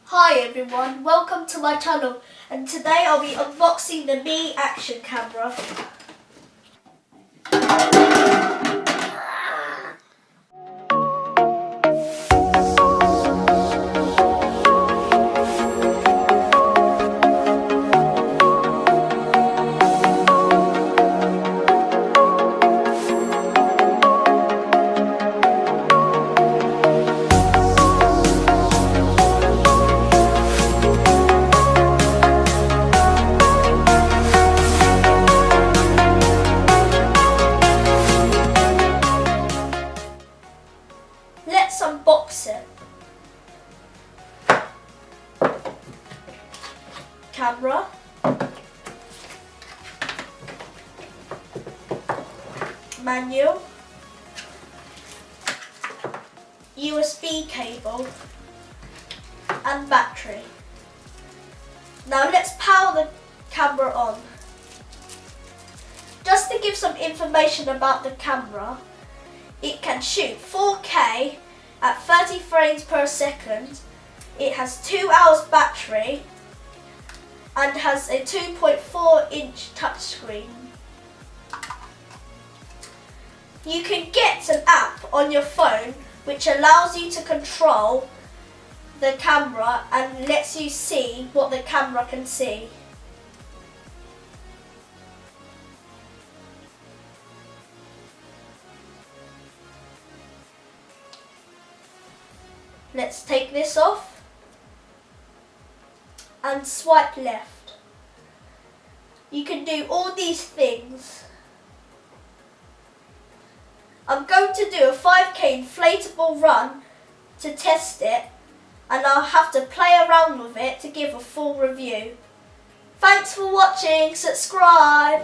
Hi everyone, welcome to my channel, and today I'll be unboxing the Mijia action camera. Let's unbox it. Camera. Manual. USB cable. And battery. Now let's power the camera on. Just to give some information about the camera, it can shoot 4K at 30 frames per second. It has 2 hours battery and has a 2.4-inch touchscreen. You can get an app on your phone which allows you to control the camera and lets you see what the camera can see. Let's take this off and swipe left. You can do all these things. I'm going to do a 5K inflatable run to test it, and I'll have to play around with it to give a full review. Thanks for watching, subscribe!